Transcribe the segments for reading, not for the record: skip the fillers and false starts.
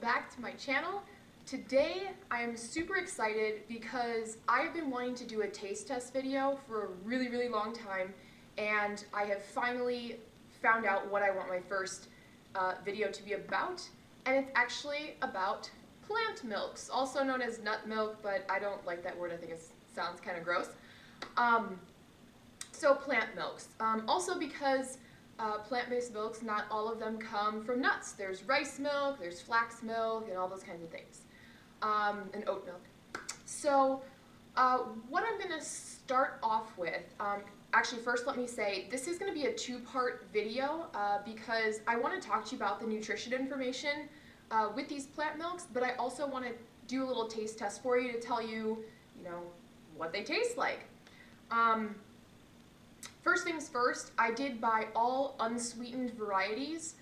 back to my channel. Today I am super excited because I've been wanting to do a taste test video for a really long time, and I have finally found out what I want my first video to be about, and it's actually about plant milks, also known as nut milk, but I don't like that word. I think it sounds kind of gross. So plant milks. Also because plant-based milks, not all of them come from nuts. There's rice milk, there's flax milk, and all those kinds of things, and oat milk. So what I'm going to start off with, actually first let me say, this is going to be a two-part video because I want to talk to you about the nutrition information with these plant milks, but I also want to do a little taste test for you to tell you, what they taste like. First things first, I did buy all unsweetened varieties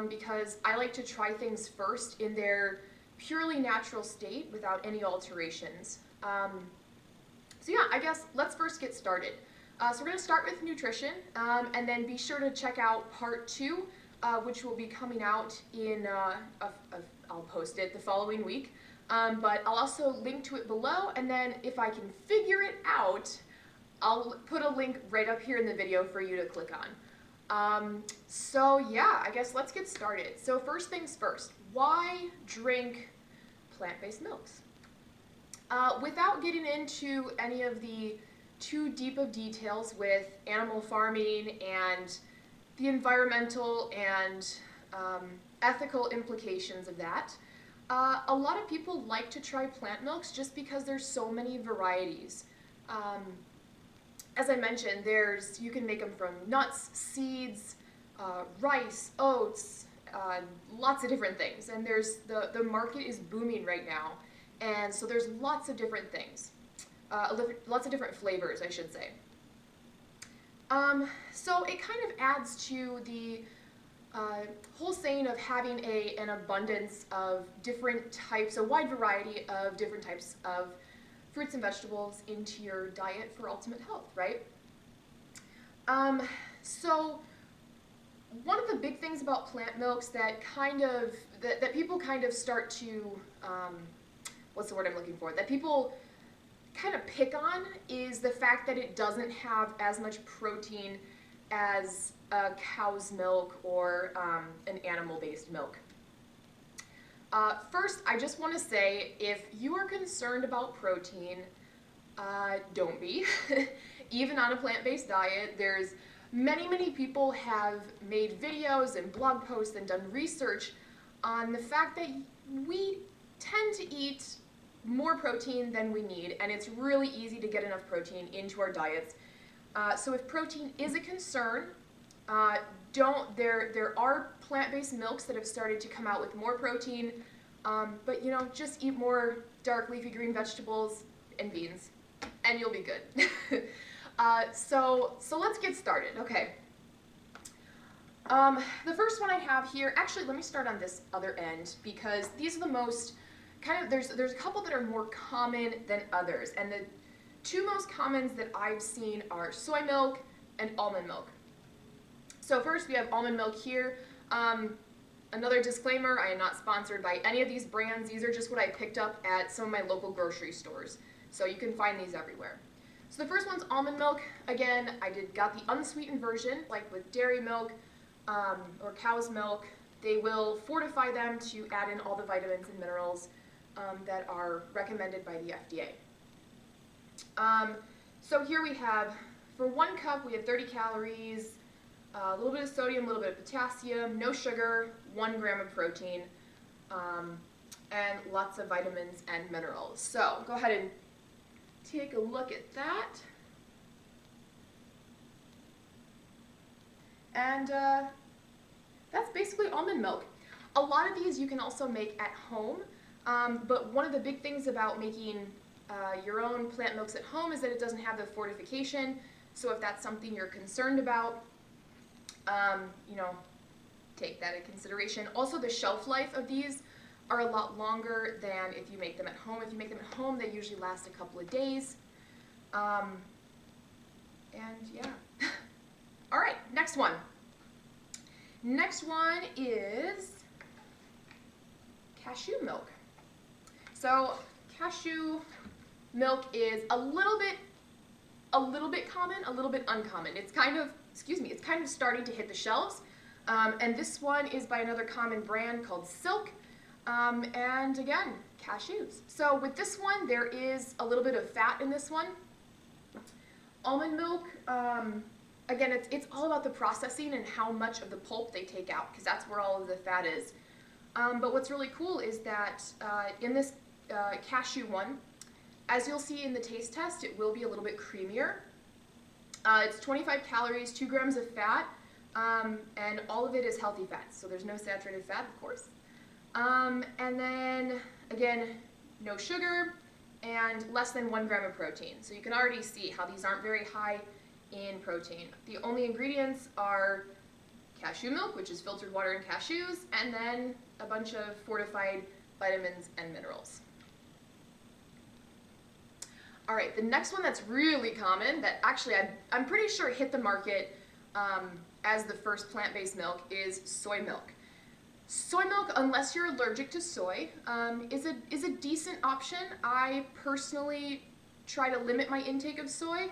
because I like to try things first in their purely natural state without any alterations. So yeah, I guess let's first get started. So we're going to start with nutrition, and then be sure to check out part 2, which will be coming out in, I'll post it the following week, but I'll also link to it below, and then if I can figure it out, I'll put a link right up here in the video for you to click on. So yeah, I guess let's get started. So first things first, why drink plant-based milks? Without getting into any of the too deep of details with animal farming and the environmental and ethical implications of that, a lot of people like to try plant milks just because there's so many varieties. As I mentioned, you can make them from nuts, seeds, rice, oats, lots of different things. And the market is booming right now. And so there's lots of different things, lots of different flavors, I should say. So it kind of adds to the whole saying of having an abundance of different types, a wide variety of different types of fruits and vegetables into your diet for ultimate health, right? So one of the big things about plant milks that people kind of start to, what's the word I'm looking for, that people kind of pick on is the fact that it doesn't have as much protein as a cow's milk or an animal-based milk. First, I just want to say, if you are concerned about protein, don't be. Even on a plant-based diet, there's many people have made videos and blog posts and done research on the fact that we tend to eat more protein than we need, and it's really easy to get enough protein into our diets. So if protein is a concern, there are plant-based milks that have started to come out with more protein, but just eat more dark leafy green vegetables and beans, and you'll be good. So let's get started. Okay. The first one I have here, actually let me start on this other end because these are the most there's a couple that are more common than others, and the two most commons that I've seen are soy milk and almond milk. So first we have almond milk here. Another disclaimer, I am not sponsored by any of these brands. These are just what I picked up at some of my local grocery stores. So you can find these everywhere. So the first one's almond milk. Again, got the unsweetened version, like with dairy milk or cow's milk. They will fortify them to add in all the vitamins and minerals that are recommended by the FDA. So here we have, for 1 cup, we have 30 calories, a little bit of sodium, a little bit of potassium, no sugar, 1 gram of protein, and lots of vitamins and minerals. So go ahead and take a look at that. And that's basically almond milk. A lot of these you can also make at home, but one of the big things about making your own plant milks at home is that it doesn't have the fortification. So if that's something you're concerned about, take that into consideration. Also, the shelf life of these are a lot longer than if you make them at home. If you make them at home, they usually last a couple of days. And yeah. All right, next one. Next one is cashew milk. So cashew milk is a little bit common, a little bit uncommon. It's kind of, it's kind of starting to hit the shelves. And this one is by another common brand called Silk. And again, cashews. So with this one, there is a little bit of fat in this one. Almond milk, again, it's all about the processing and how much of the pulp they take out, because that's where all of the fat is. But what's really cool is that in this cashew one, as you'll see in the taste test, it will be a little bit creamier. It's 25 calories, 2 grams of fat, and all of it is healthy fats, so there's no saturated fat, of course. And then, again, no sugar, and less than 1 gram of protein. So you can already see how these aren't very high in protein. The only ingredients are cashew milk, which is filtered water and cashews, and then a bunch of fortified vitamins and minerals. All right, the next one that's really common, that actually I'm pretty sure hit the market as the first plant-based milk, is soy milk. Soy milk, unless you're allergic to soy, is a decent option. I personally try to limit my intake of soy,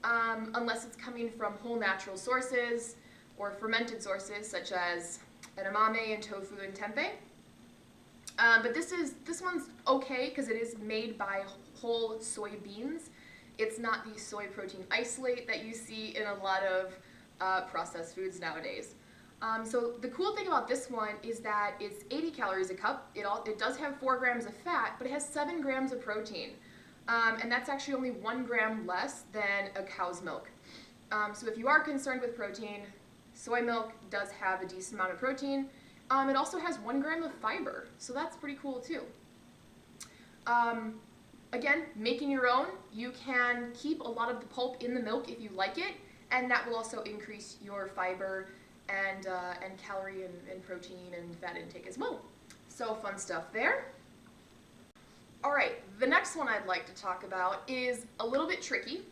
unless it's coming from whole natural sources or fermented sources such as edamame and tofu and tempeh. But this one's okay because it is made by whole soybeans. It's not the soy protein isolate that you see in a lot of processed foods nowadays. So the cool thing about this one is that it's 80 calories a cup. It does have 4 grams of fat, but it has 7 grams of protein. And that's actually only 1 gram less than a cow's milk. So if you are concerned with protein, soy milk does have a decent amount of protein. It also has 1 gram of fiber, so that's pretty cool too. Again, making your own, you can keep a lot of the pulp in the milk if you like it, and that will also increase your fiber and calorie and protein and fat intake as well. So fun stuff there. All right, the next one I'd like to talk about is a little bit tricky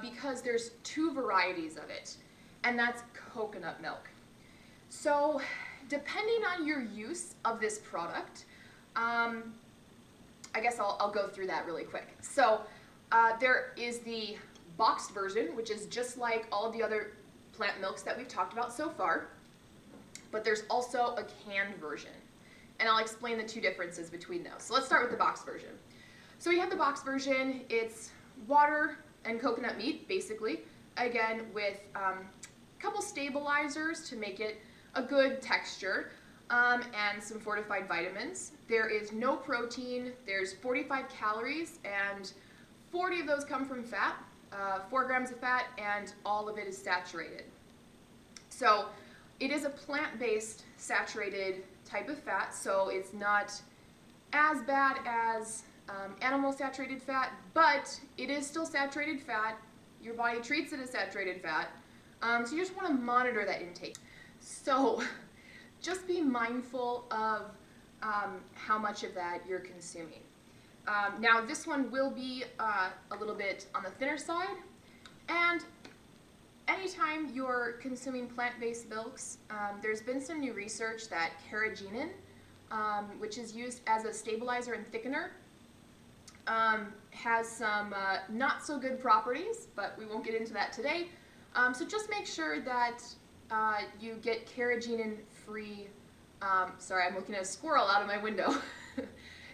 because there's 2 varieties of it, and that's coconut milk. So depending on your use of this product, I guess I'll go through that really quick. So there is the boxed version, which is just like all of the other plant milks that we've talked about so far, but there's also a canned version. And I'll explain the 2 differences between those. So let's start with the boxed version. So you have the boxed version, it's water and coconut meat, basically, again with a couple stabilizers to make it a good texture, and some fortified vitamins. There is no protein, there's 45 calories, and 40 of those come from fat, 4 grams of fat, and all of it is saturated. So it is a plant-based saturated type of fat, so it's not as bad as animal saturated fat, but it is still saturated fat. Your body treats it as saturated fat, so you just want to monitor that intake. So just be mindful of how much of that you're consuming. Now this one will be a little bit on the thinner side, and anytime you're consuming plant-based milks, there's been some new research that carrageenan, which is used as a stabilizer and thickener, has some not so good properties, but we won't get into that today. So just make sure that you get carrageenan-free, sorry, I'm looking at a squirrel out of my window.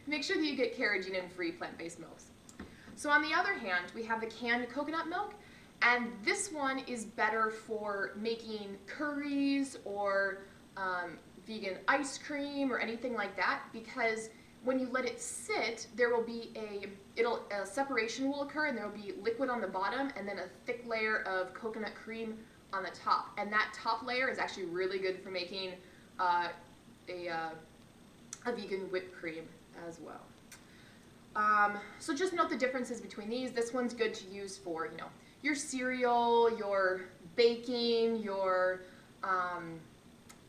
Make sure that you get carrageenan-free plant-based milks. So on the other hand, we have the canned coconut milk, and this one is better for making curries or vegan ice cream or anything like that, because when you let it sit, there will be a separation will occur, and there will be liquid on the bottom and then a thick layer of coconut cream on the top. And that top layer is actually really good for making a vegan whipped cream as well. So just note the differences between these. This one's good to use for, you know, your cereal, your baking, your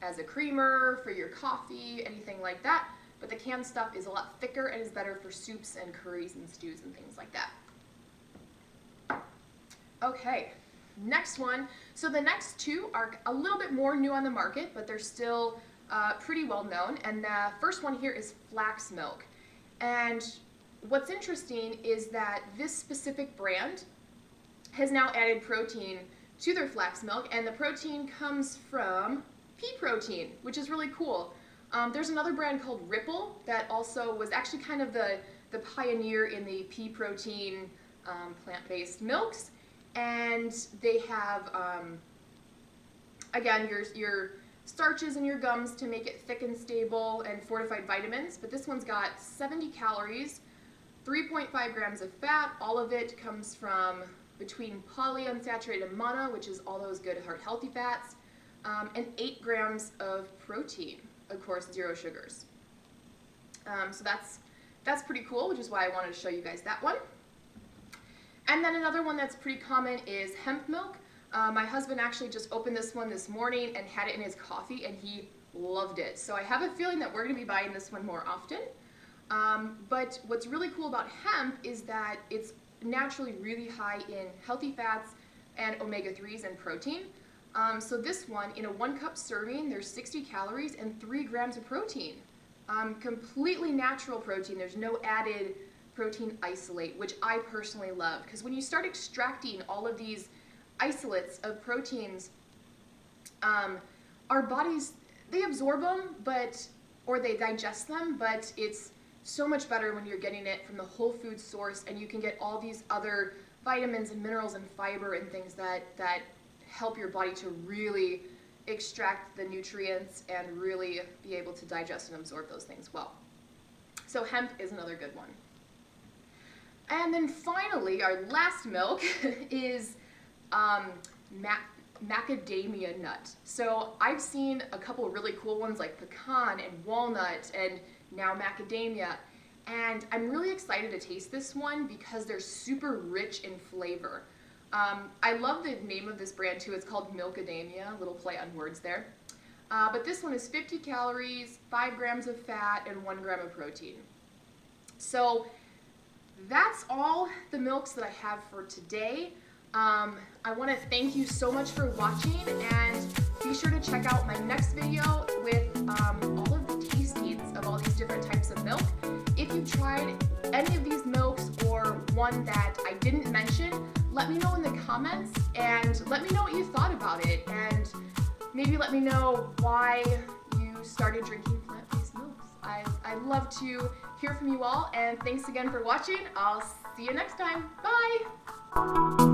as a creamer, for your coffee, anything like that. But the canned stuff is a lot thicker and is better for soups and curries and stews and things like that. Okay, next one. So the next 2 are a little bit more new on the market, but they're still pretty well known. And the first one here is flax milk. And what's interesting is that this specific brand has now added protein to their flax milk, and the protein comes from pea protein, which is really cool. There's another brand called Ripple that also was actually kind of the pioneer in the pea protein plant-based milks, and they have again your starches in your gums to make it thick and stable, and fortified vitamins. But this one's got 70 calories, 3.5 grams of fat. All of it comes from between polyunsaturated mono, which is all those good heart healthy fats, and 8 grams of protein, of course 0 sugars. So that's pretty cool, which is why I wanted to show you guys that one. And then another one that's pretty common is hemp milk. My husband actually just opened this one this morning and had it in his coffee, and he loved it. So I have a feeling that we're going to be buying this one more often. But what's really cool about hemp is that it's naturally really high in healthy fats and omega-3s and protein. So this one, in a 1 cup serving, there's 60 calories and 3 grams of protein. Completely natural protein. There's no added protein isolate, which I personally love, because when you start extracting all of these isolates of proteins, our bodies, they absorb them, or they digest them, but it's so much better when you're getting it from the whole food source, and you can get all these other vitamins and minerals and fiber and things that help your body to really extract the nutrients and really be able to digest and absorb those things well. So hemp is another good one. And then finally, our last milk is macadamia nut. So I've seen a couple of really cool ones like pecan and walnut and now macadamia, and I'm really excited to taste this one because they're super rich in flavor. I love the name of this brand too. It's called Milkadamia, a little play on words there. But this one is 50 calories, 5 grams of fat, and 1 gram of protein. So that's all the milks that I have for today. I want to thank you so much for watching, and be sure to check out my next video with all of the tastings of all these different types of milk. If you tried any of these milks or one that I didn't mention, let me know in the comments, and let me know what you thought about it, and maybe let me know why you started drinking plant-based milks. I'd love to hear from you all, and thanks again for watching. I'll see you next time. Bye!